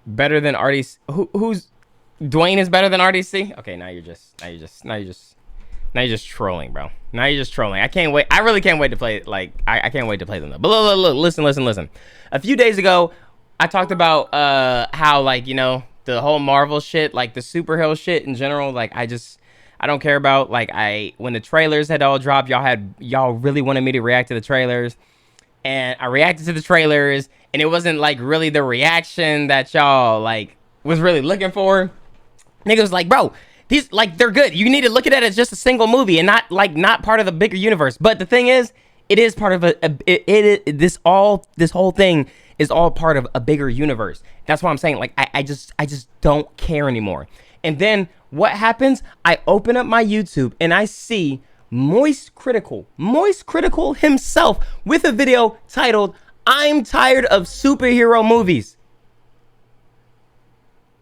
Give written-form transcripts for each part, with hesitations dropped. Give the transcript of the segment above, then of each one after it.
Better than RDC? Who's Dwayne is better than RDC? Okay, now you're just trolling, bro. Now you're just trolling. I can't wait. I really can't wait to play. Like, I can't wait to play them though. But look, listen. A few days ago, I talked about how, like, you know, the whole Marvel shit, like the superhero shit in general. Like, I don't care about. Like, when the trailers had all dropped, y'all really wanted me to react to the trailers, and I reacted to the trailers, and it wasn't like really the reaction that y'all like was really looking for. Nigga was like, bro, these, like, they're good. You need to look at it as just a single movie and not part of the bigger universe. But the thing is, it is part of this whole thing is all part of a bigger universe. That's why I'm saying, like, I just don't care anymore. And then what happens? I open up my YouTube and I see Moist Critical himself with a video titled, "I'm tired of superhero movies."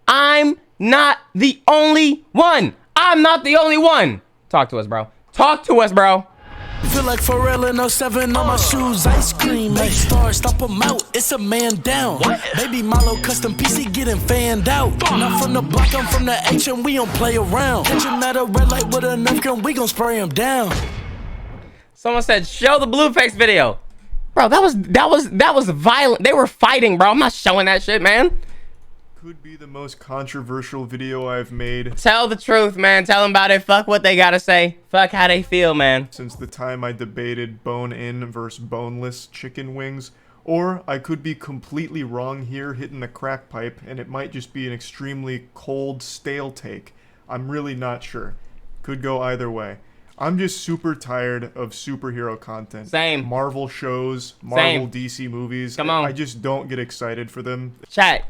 I'm not the only one. I'm not the only one. Talk to us, bro. Talk to us, bro. Feel like Pharrell in 07 on my shoes, ice cream. Make stars, stop them out, it's a man down. Baby Milo custom PC getting fanned out. Not from the block, I'm from the H and we don't play around. Catch him at a red light with a Nerf gun, we gon' spray him down. Someone said, show the Blueface video. Bro, that was violent. They were fighting, bro. I'm not showing that shit, man. Could be the most controversial video I've made. Tell the truth, man. Tell them about it. Fuck what they gotta say. Fuck how they feel, man. Since the time I debated bone-in versus boneless chicken wings. Or I could be completely wrong here, hitting the crack pipe, and it might just be an extremely cold, stale take. I'm really not sure. Could go either way. I'm just super tired of superhero content. Same. Marvel shows, Marvel Same. DC movies. Come on. I just don't get excited for them. Chat.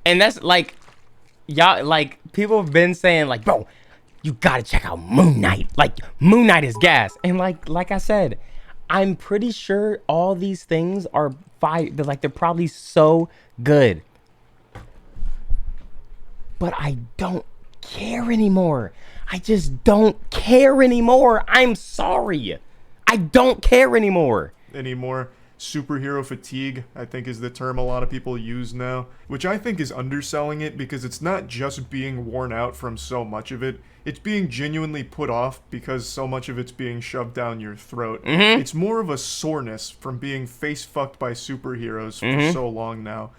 And that's like, y'all, like, people have been saying, like, bro, you gotta check out Moon Knight. Like, Moon Knight is gas. And like I said, I'm pretty sure all these things are fire. They're probably so good. But I don't care anymore. I just don't care anymore. I'm sorry. I don't care anymore. Superhero fatigue, I think, is the term a lot of people use now, which I think is underselling it, because it's not just being worn out from so much of it, it's being genuinely put off because so much of it's being shoved down your throat. It's more of a soreness from being face fucked by superheroes for so long now.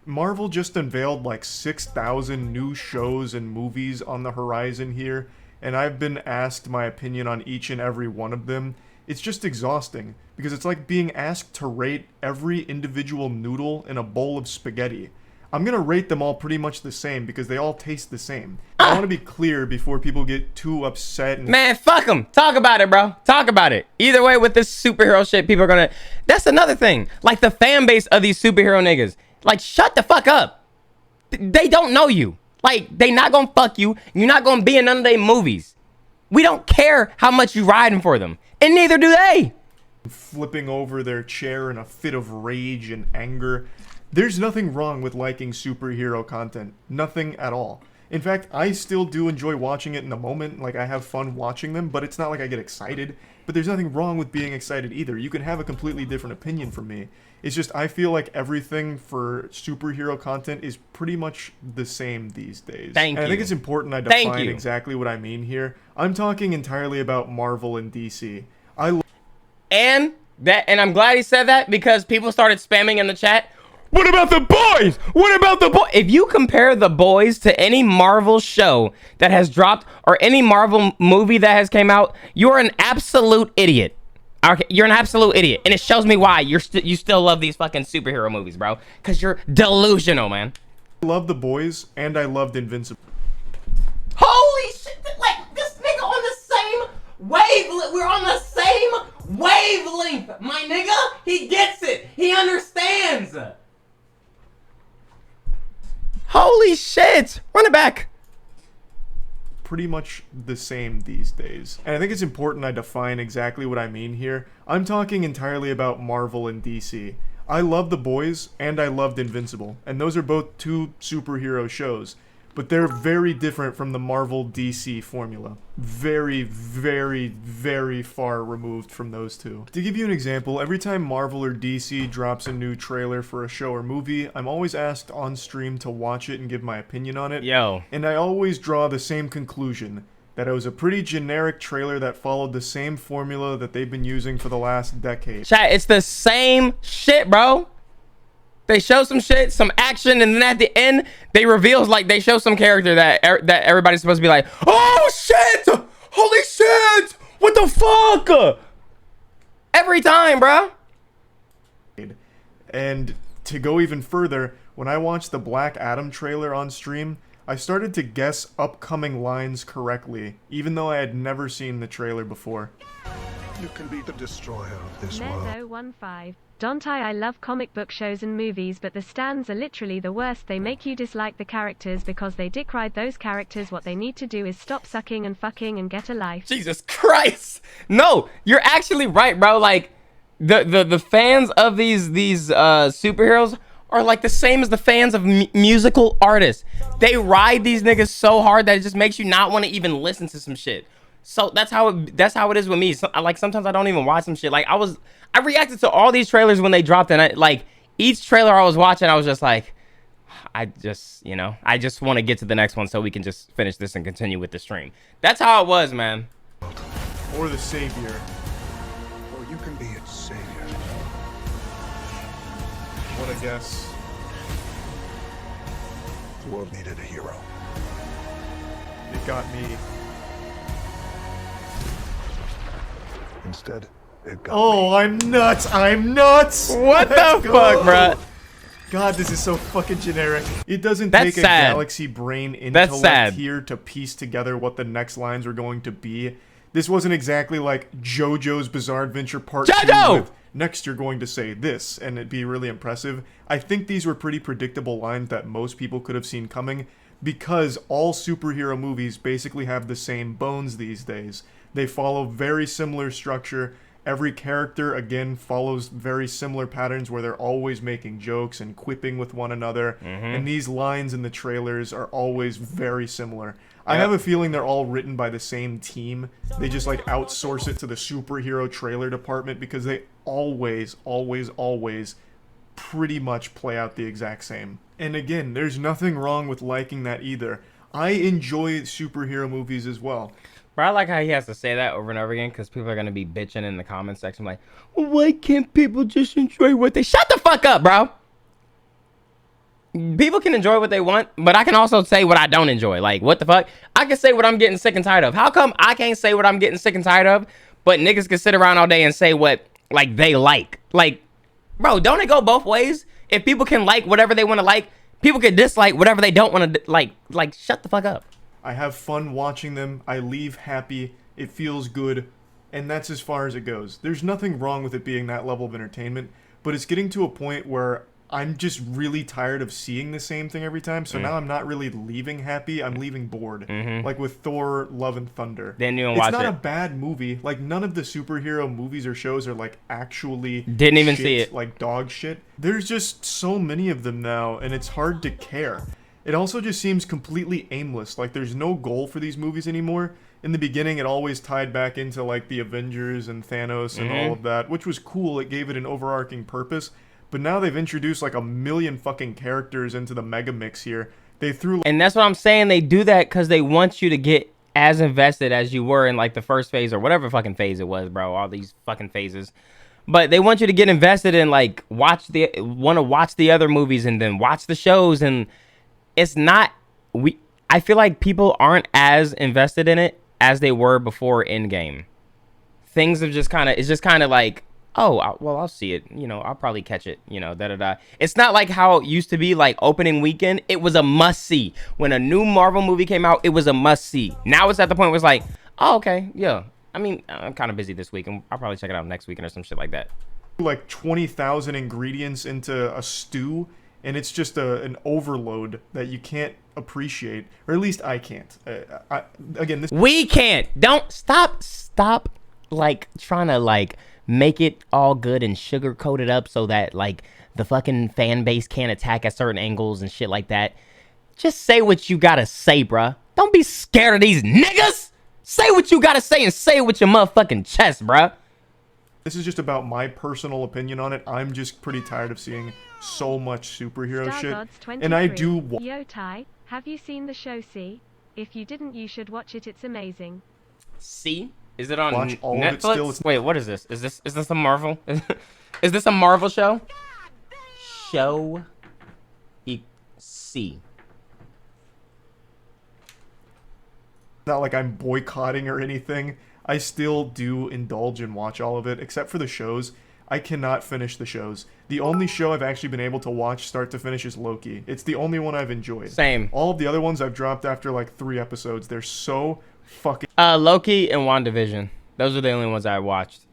Marvel just unveiled like 6,000 new shows and movies on the horizon here, and I've been asked my opinion on each and every one of them. It's just exhausting, because it's like being asked to rate every individual noodle in a bowl of spaghetti. I'm gonna rate them all pretty much the same, because they all taste the same. I want to be clear before people get too upset. Man, fuck them. Talk about it, bro. Talk about it. Either way, with this superhero shit, people are gonna... That's another thing. Like, the fan base of these superhero niggas. Like, shut the fuck up. They don't know you. Like, they not gonna fuck you. You're not gonna be in none of their movies. We don't care how much you riding for them. And neither do they. Flipping over their chair in a fit of rage and anger. There's nothing wrong with liking superhero content. Nothing at all. In fact, I still do enjoy watching it in the moment. Like, I have fun watching them, but it's not like I get excited. But there's nothing wrong with being excited either. You can have a completely different opinion from me. It's just, I feel like everything for superhero content is pretty much the same these days. Thank you. I think it's important I define exactly what I mean here. I'm talking entirely about Marvel and DC. And I'm glad he said that, because people started spamming in the chat. What about the boys? What about the boys? If you compare the boys to any Marvel show that has dropped or any Marvel movie that has came out, you're an absolute idiot. Okay, you're an absolute idiot, and it shows me why you still love these fucking superhero movies, bro. Because you're delusional, man. I love The Boys, and I loved Invincible. Holy shit! Like, this nigga on the same wavelength. We're on the same wavelength, my nigga. He gets it. He understands. Holy shit! Run it back. Pretty much the same these days. And I think it's important I define exactly what I mean here. I'm talking entirely about Marvel and DC. I love The Boys, and I loved Invincible, and those are both two superhero shows. but they're very different from the Marvel DC formula. Very, very, very far removed from those two. To give you an example, every time Marvel or DC drops a new trailer for a show or movie, I'm always asked on stream to watch it and give my opinion on it. Yo. And I always draw the same conclusion, that it was a pretty generic trailer that followed the same formula that they've been using for the last decade. Chat, it's the same shit, bro. They show some shit, some action, and then at the end, they reveal, like, they show some character that everybody's supposed to be like, oh, shit! Holy shit! What the fuck? Every time, bro. And to go even further, when I watched the Black Adam trailer on stream, I started to guess upcoming lines correctly, even though I had never seen the trailer before. You can be the destroyer of this world. Dontai, I love comic book shows and movies, but the stands are literally the worst. They make you dislike the characters because they dick ride those characters. What they need to do is stop sucking and fucking and get a life. Jesus Christ. No, you're actually right, bro. Like, the fans of these superheroes are like the same as the fans of musical artists. They ride these niggas so hard that it just makes you not want to even listen to some shit. So that's how it is with me. So, like, sometimes I don't even watch some shit. Like, I reacted to all these trailers when they dropped, and like each trailer I was watching, I was just like, I just want to get to the next one so we can just finish this and continue with the stream. That's how it was, man. Or the savior. Or you can be its savior. What a guess. The world needed a hero. It got me. Instead, it got Oh, me. I'm nuts! I'm nuts! What Let's the go! fuck, bruh? God, this is so fucking generic. It doesn't That's take a sad. galaxy brain That's intellect sad. here to piece together what the next lines were going to be. This wasn't exactly like JoJo's Bizarre Adventure Part 2 JoJo! with, next you're going to say this, and it'd be really impressive. I think these were pretty predictable lines that most people could have seen coming, because all superhero movies basically have the same bones these days. They follow very similar structure. Every character, again, follows very similar patterns where they're always making jokes and quipping with one another. And these lines in the trailers are always very similar. I have a feeling they're all written by the same team. They just, like, outsource it to the superhero trailer department because they always pretty much play out the exact same. And again, there's nothing wrong with liking that either. I enjoy superhero movies as well. Bro, I like how he has to say that over and over again because people are going to be bitching in the comment section like, why can't people just enjoy what they... Shut the fuck up, bro. People can enjoy what they want, but I can also say what I don't enjoy. Like, what the fuck? I can say what I'm getting sick and tired of. How come I can't say what I'm getting sick and tired of, but niggas can sit around all day and say what, like, they like? Like, bro, don't it go both ways? If people can like whatever they want to like, people can dislike whatever they don't want to like. Like, shut the fuck up. I have fun watching them, I leave happy, it feels good, and that's as far as it goes. There's nothing wrong with it being that level of entertainment, but it's getting to a point where I'm just really tired of seeing the same thing every time, so now I'm not really leaving happy, I'm leaving bored. Like with Thor, Love and Thunder. Didn't even It's watch not it. a bad movie. Like, none of the superhero movies or shows are, like, actually Didn't even shit, see it. like dog shit. There's just so many of them now, and it's hard to care. It also just seems completely aimless. Like, there's no goal for these movies anymore. In the beginning, it always tied back into, like, the Avengers and Thanos and all of that, which was cool. It gave it an overarching purpose. But now they've introduced, like, a million fucking characters into the mega mix here. They threw... And that's what I'm saying. They do that because they want you to get as invested as you were in, like, the first phase or whatever fucking phase it was, bro. All these fucking phases. But they want you to get invested in, like, want to watch the other movies and then watch the shows. And it's not... I feel like people aren't as invested in it as they were before Endgame. Things have just kind of... It's just kind of like... Oh, well, I'll see it. You know, I'll probably catch it. You know, da-da-da. It's not like how it used to be, like, opening weekend. It was a must-see. When a new Marvel movie came out, it was a must-see. Now it's at the point where it's like, oh, okay, yeah. I mean, I'm kind of busy this week, and I'll probably check it out next weekend or some shit like that. like 20,000 ingredients into a stew, and it's just an overload that you can't appreciate, or at least I can't. Again, this... We can't. Don't stop like trying to like make it all good and sugarcoat it up so that like the fucking fan base can't attack at certain angles and shit like that. Just say what you gotta say, bruh. Don't be scared of these niggas. Say what you gotta say and say it with your motherfucking chest, bruh. This is just about my personal opinion on it. I'm just pretty tired of seeing so much superhero shit. And I do... Yo, Ty, have you seen the show C? If you didn't, you should watch it. It's amazing. See? Is it on Watch all Netflix? of it still. It's... Wait, what is this? Is this a Marvel? Is this a Marvel show? Show C. Not like I'm boycotting or anything. I still do indulge and watch all of it, except for the shows. I cannot finish the shows. The only show I've actually been able to watch start to finish is Loki. It's the only one I've enjoyed. Same. All of the other ones I've dropped after like 3 episodes. They're so fucking Loki and WandaVision. Those are the only ones I watched.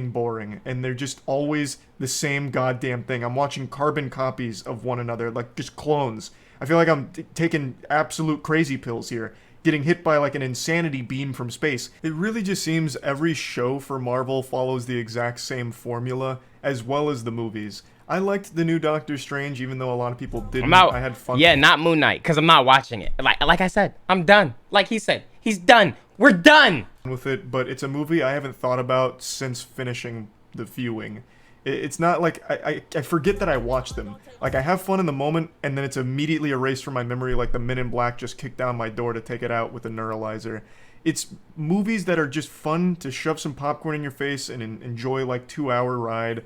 boring, and they're just always the same goddamn thing. I'm watching carbon copies of one another, like just clones. I feel like I'm taking absolute crazy pills here, getting hit by like an insanity beam from space. It really just seems every show for Marvel follows the exact same formula, as well as the movies. I liked the new Doctor Strange, even though a lot of people didn't. I had fun. Yeah, not Moon Knight, because I'm not watching it. Like I said, I'm done. Like he said, he's done. We're done with it, but it's a movie I haven't thought about since finishing the viewing. It's not like I forget that I watched them. Like, I have fun in the moment, and then it's immediately erased from my memory like the Men in Black just kicked down my door to take it out with a neuralizer. It's movies that are just fun to shove some popcorn in your face and enjoy like 2-hour ride,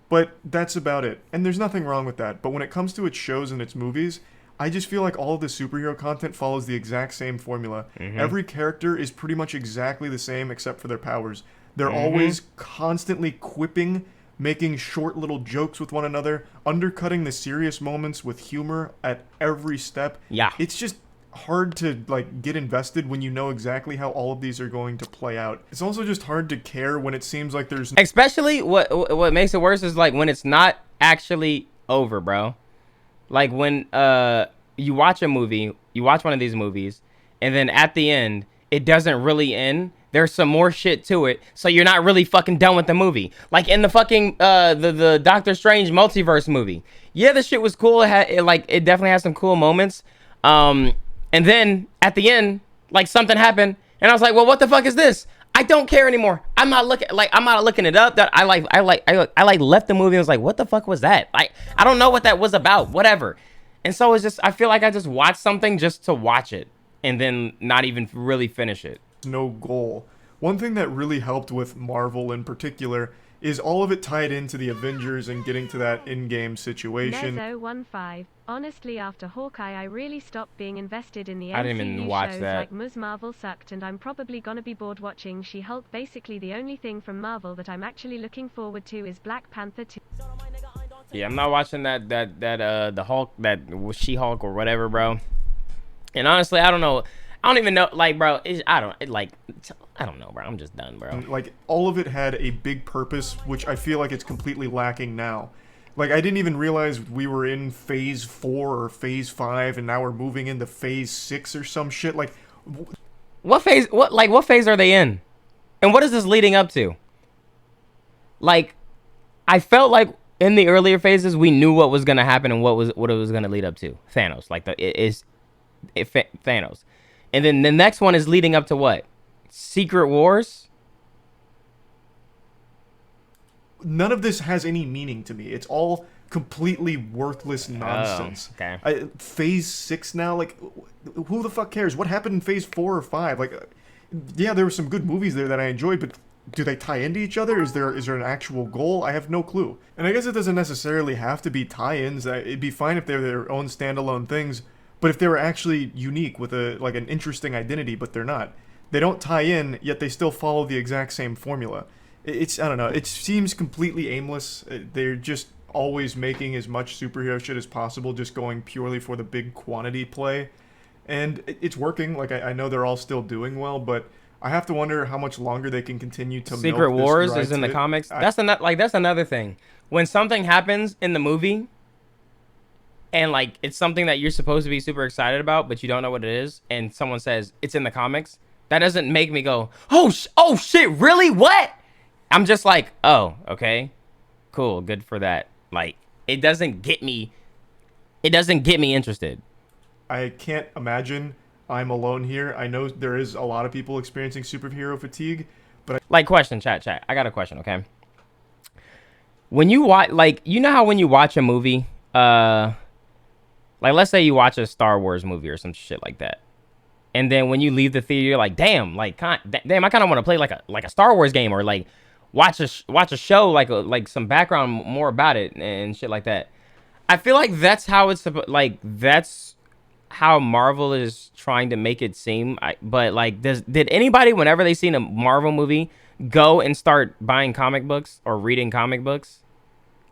but that's about it. And there's nothing wrong with that, but when it comes to its shows and its movies, I just feel like all of the superhero content follows the exact same formula. Every character is pretty much exactly the same except for their powers. They're always constantly quipping, making short little jokes with one another, undercutting the serious moments with humor at every step. Yeah. It's just hard to like get invested when you know exactly how all of these are going to play out. It's also just hard to care when it seems like there's especially what makes it worse is like when it's not actually over, bro. Like when you watch a movie, you watch one of these movies, and then at the end it doesn't really end. There's some more shit to it, so you're not really fucking done with the movie. Like in the fucking the Doctor Strange multiverse movie. Yeah, the shit was cool. It definitely has some cool moments. And then at the end, like something happened, and I was like, well, what the fuck is this? I don't care anymore. I'm not looking it up. That I left the movie and was like, what the fuck was that? Like, I don't know what that was about. Whatever. And so it's just, I feel like I just watched something just to watch it and then not even really finish it. No goal. One thing that really helped with Marvel in particular is all of it tied into the Avengers and getting to that in-game situation. Mezzo15. Honestly, after Hawkeye, I really stopped being invested in the I didn't even watch shows that. like Ms. Marvel sucked, and I'm probably gonna be bored watching She-Hulk. Basically, the only thing from Marvel that I'm actually looking forward to is Black Panther 2. Yeah, I'm not watching the Hulk, that She-Hulk or whatever, bro. And honestly, I don't know. I don't even know, like, bro, I don't know, bro. I'm just done, bro. Like, all of it had a big purpose, which I feel like it's completely lacking now. Like, I didn't even realize we were in Phase 4 or Phase 5, and now we're moving into Phase 6 or some shit. Like, what phase are they in? And what is this leading up to? Like, I felt like in the earlier phases, we knew what was going to happen and what it was going to lead up to. Thanos. Like, Thanos. And then the next one is leading up to what? Secret Wars? None of this has any meaning to me. It's all completely worthless nonsense. Oh, okay. Phase 6 now, like, who the fuck cares? What happened in Phase 4 or 5? Like, yeah, there were some good movies there that I enjoyed, but do they tie into each other? Is there an actual goal? I have no clue. And I guess it doesn't necessarily have to be tie-ins. It'd be fine if they're their own standalone things, but if they were actually unique with an interesting identity, but they're not. They don't tie in, yet they still follow the exact same formula. I don't know, it seems completely aimless. They're just always making as much superhero shit as possible, just going purely for the big quantity play. And it's working. Like, I know they're all still doing well, but I have to wonder how much longer they can continue to Secret milk this Wars dry is in the tit. comics. That's another thing. When something happens in the movie, and like it's something that you're supposed to be super excited about, but you don't know what it is, and someone says it's in the comics, that doesn't make me go, oh shit, really? What? I'm just like, oh, okay, cool, good for that. Like, it doesn't get me interested. I can't imagine I'm alone here. I know there is a lot of people experiencing superhero fatigue, but Like, question, chat. I got a question, okay? When you watch, like, you know how when you watch a movie, like, let's say you watch a Star Wars movie or some shit like that, and then when you leave the theater, you're like, damn, like, damn, I kind of want to play like a Star Wars game, or like watch a show, like some background more about it and shit like that. I feel like that's how it's like that's how Marvel is trying to make it seem. But like, did anybody, whenever they seen a Marvel movie, go and start buying comic books or reading comic books?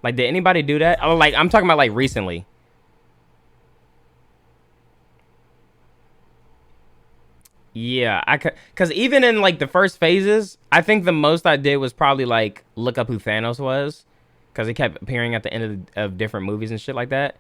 Like, did anybody do that? Oh, like, I'm talking about like recently. Yeah, cause even in like the first phases, I think the most I did was probably like look up who Thanos was, cause he kept appearing at the end of different movies and shit like that.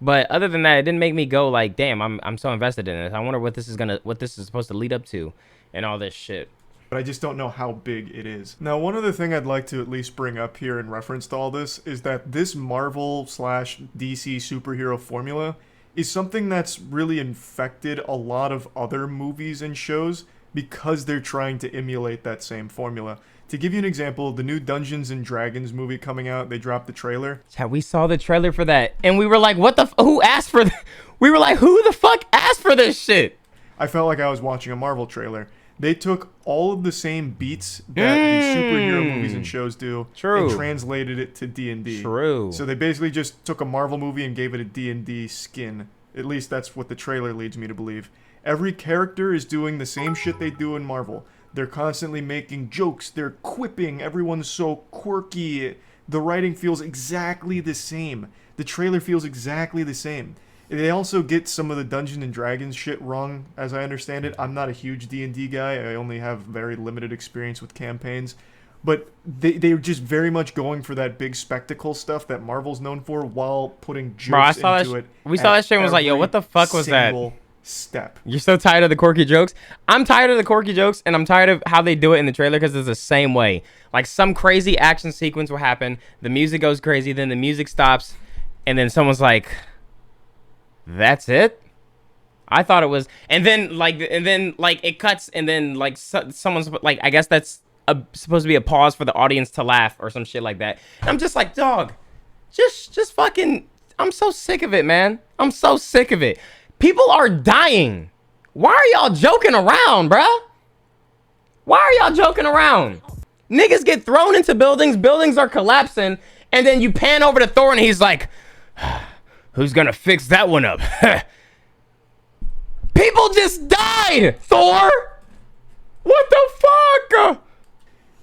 But other than that, it didn't make me go like, damn, I'm so invested in this. I wonder what this is supposed to lead up to, and all this shit. I just don't know how big it is. Now, one other thing I'd like to at least bring up here in reference to all this is that this Marvel slash DC superhero formula is something that's really infected a lot of other movies and shows because they're trying to emulate that same formula. To give you an example, the new Dungeons and Dragons movie coming out, they dropped the trailer. Yeah, we saw the trailer for that, and we were like, what the who asked for we were like, who the fuck asked for this shit? I felt like I was watching a Marvel trailer. They took all of the same beats that the superhero movies and shows do and translated it to D&D. True. So they basically just took a Marvel movie and gave it a D&D skin. At least that's what the trailer leads me to believe. Every character is doing the same shit they do in Marvel. They're constantly making jokes. They're quipping. Everyone's so quirky. The writing feels exactly the same. The trailer feels exactly the same. They also get some of the Dungeons and Dragons shit wrong, as I understand it. I'm not a huge D&D guy. I only have very limited experience with campaigns. But they're just very much going for that big spectacle stuff that Marvel's known for while putting jokes into it. We saw that shit and was like, yo, what the fuck was that? Step. You're so tired of the quirky jokes? I'm tired of the quirky jokes, and I'm tired of how they do it in the trailer because it's the same way. Like, some crazy action sequence will happen, the music goes crazy, then the music stops, and then someone's like, that's it? I thought it was, and then like it cuts, and then like someone's like, I guess that's supposed to be a pause for the audience to laugh or some shit like that. And I'm just like, dog, just fucking, I'm so sick of it, man. I'm so sick of it. People are dying. Why are y'all joking around, bruh? Why are y'all joking around? Niggas get thrown into buildings are collapsing, and then you pan over to Thor and he's like, who's gonna fix that one up? People just died, Thor! What the fuck?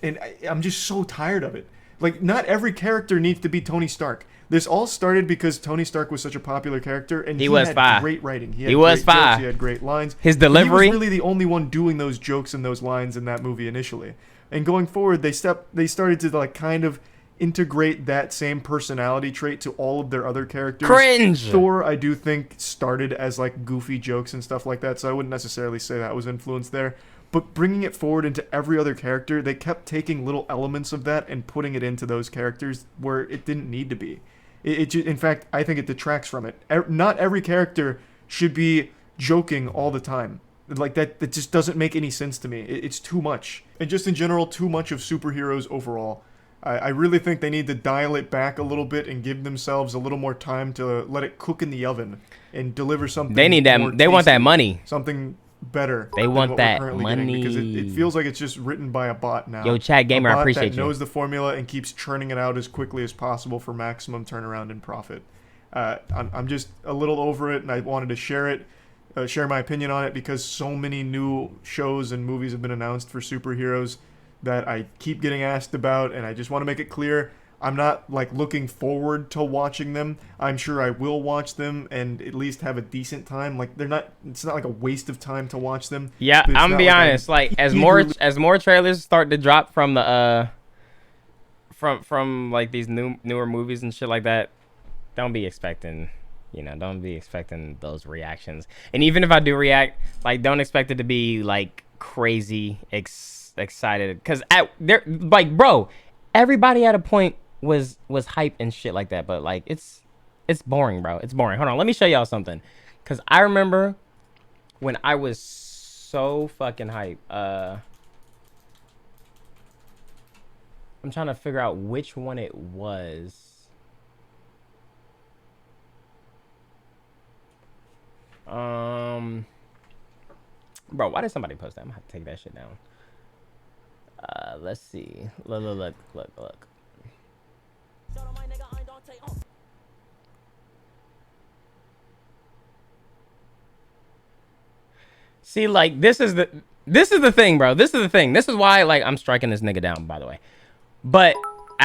And I'm just so tired of it. Like, not every character needs to be Tony Stark. This all started because Tony Stark was such a popular character, and he had great writing. He was great jokes, he had great lines. His delivery. He was really the only one doing those jokes and those lines in that movie initially. And going forward, they started to like kind of integrate that same personality trait to all of their other characters. Cringe. Thor, I do think, started as like goofy jokes and stuff like that, so I wouldn't necessarily say that was influenced there. But bringing it forward into every other character, they kept taking little elements of that and putting it into those characters where it didn't need to be. In fact, I think it detracts from it. Not every character should be joking all the time. Like, that just doesn't make any sense to me. It's too much. And just in general, too much of superheroes overall. I really think they need to dial it back a little bit and give themselves a little more time to let it cook in the oven and deliver something. They need that. They want that money. Something better. They want that money. Because it feels like it's just written by a bot now. Yo, Chad Gamer, I appreciate you. That knows the formula and keeps churning it out as quickly as possible for maximum turnaround and profit. I'm just a little over it, and I wanted to share my opinion on it because so many new shows and movies have been announced for superheroes that I keep getting asked about, and I just want to make it clear I'm not like looking forward to watching them. I'm sure I will watch them and at least have a decent time. Like, it's not like a waste of time to watch them. Yeah, I'm gonna be honest. Like, as more trailers start to drop from the from like these newer movies and shit like that, don't be expecting those reactions. And even if I do react, like, don't expect it to be like crazy excited, because like, bro, everybody at a point was hype and shit like that, but like, it's boring, bro. It's boring. Hold on, let me show y'all something. Cause I remember when I was so fucking hype. I'm trying to figure out which one it was. Bro, why did somebody post that? I'm gonna have to take that shit down. Let's see. Look. See, like, this is the thing, bro. This is the thing. This is why, like, I'm striking this nigga down, by the way. But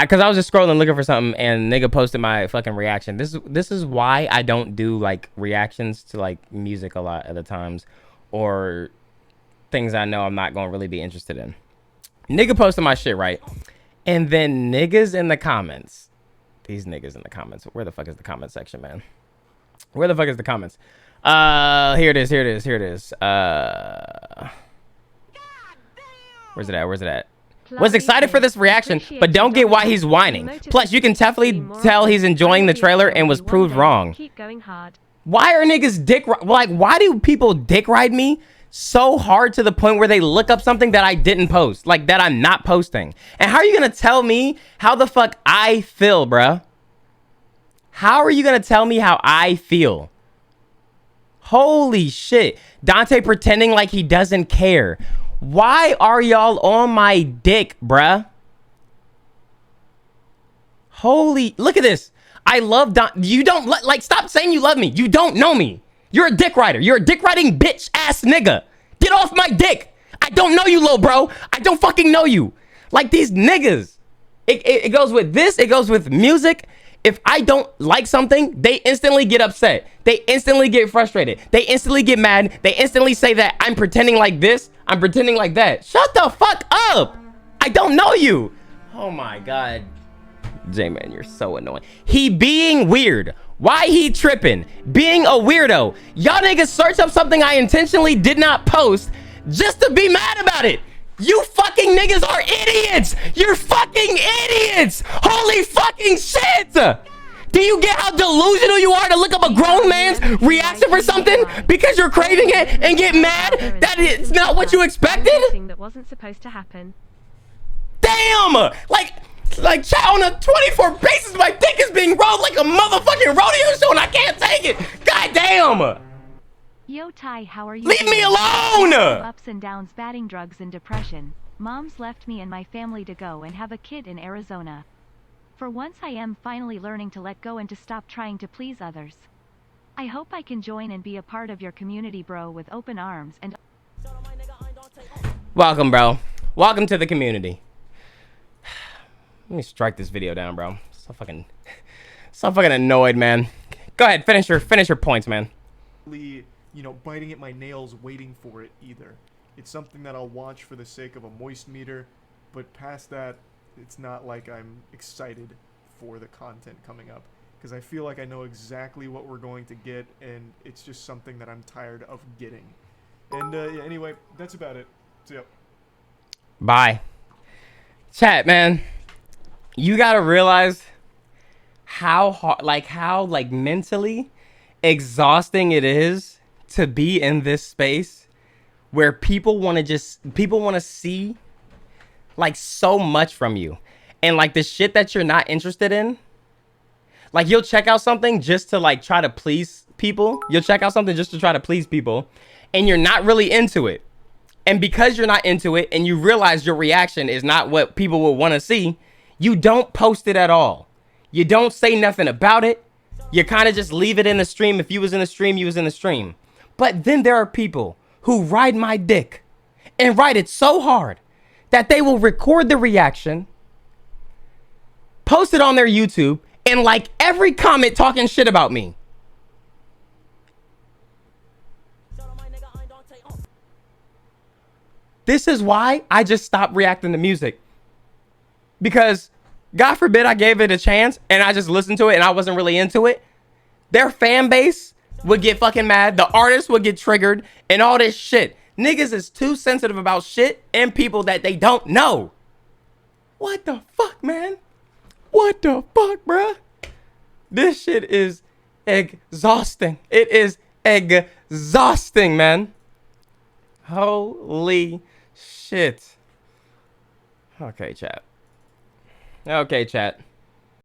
because I was just scrolling looking for something, and nigga posted my fucking reaction. This is why I don't do like reactions to like music a lot of the times, or things I know I'm not gonna really be interested in. Nigga posted my shit, right? And then niggas in the comments. These niggas in the comments. Where the fuck is the comment section, man? Where the fuck is the comments? Here it is. Where's it at? Was excited for this reaction, but don't get why he's whining. Plus, you can definitely tell he's enjoying the trailer and was proved wrong. Keep going hard. Why are niggas why do people dick ride me so hard to the point where they look up something that I didn't post, like that I'm not posting? And how are you gonna tell me how the fuck I feel, bruh? How are you gonna tell me how I feel? Holy shit. Dante pretending like he doesn't care. Why are y'all on my dick, bruh? Holy, look at this. I love you don't like stop saying you love me. You don't know me. You're a dick rider. You're a dick riding bitch ass nigga. Get off my dick. I don't know you, little bro. I don't fucking know you. Like these niggas. It goes with this. It goes with music. If I don't like something, they instantly get upset. They instantly get frustrated. They instantly get mad. They instantly say that I'm pretending like this. I'm pretending like that. Shut the fuck up. I don't know you. Oh my God. J-Man, you're so annoying. He being weird. Why he tripping? Being a weirdo. Y'all niggas search up something I intentionally did not post just to be mad about it. You fucking niggas are idiots. You're fucking idiots. Holy fucking shit. Do you get how delusional you are to look up a grown man's reaction for something because you're craving it and get mad that it's not what you expected? That wasn't supposed to happen. Damn! Like chat on a 24 basis, my dick is being rolled like a motherfucking rodeo show and I can't take it. God damn! Yo, Ty, how are you? Leave me alone! Ups and downs, batting drugs and depression. Mom's left me and my family to go and have a kid in Arizona. For once I am finally learning to let go and to stop trying to please others. I hope I can join and be a part of your community, bro, with open arms and... Welcome, bro. Welcome to the community. Let me strike this video down, bro. So fucking annoyed, man. Go ahead, finish your points, man. You know, biting at my nails waiting for it either. It's something that I'll watch for the sake of a moist meter, but past that, it's not like I'm excited for the content coming up, because I feel like I know exactly what we're going to get, and it's just something that I'm tired of getting. And yeah, anyway, that's about it. So, yep. Bye. Chat, man. You gotta realize how hard, how mentally exhausting it is to be in this space where people want to see like so much from you, and like the shit that you're not interested in. Like you'll check out something just to like try to please people. You'll check out something just to try to please people, and you're not really into it. And because you're not into it and you realize your reaction is not what people will want to see, you don't post it at all. You don't say nothing about it. You kind of just leave it in the stream. If you was in the stream, you was in the stream. But then there are people who ride my dick and ride it so hard that they will record the reaction, post it on their YouTube, and like every comment talking shit about me. This is why I just stopped reacting to music. Because God forbid I gave it a chance and I just listened to it and I wasn't really into it. Their fan base would get fucking mad. The artist would get triggered and all this shit. Niggas is too sensitive about shit and people that they don't know. What the fuck, man? What the fuck, bruh? This shit is exhausting. It is exhausting, man. Holy shit. Okay, chat. Okay, chat.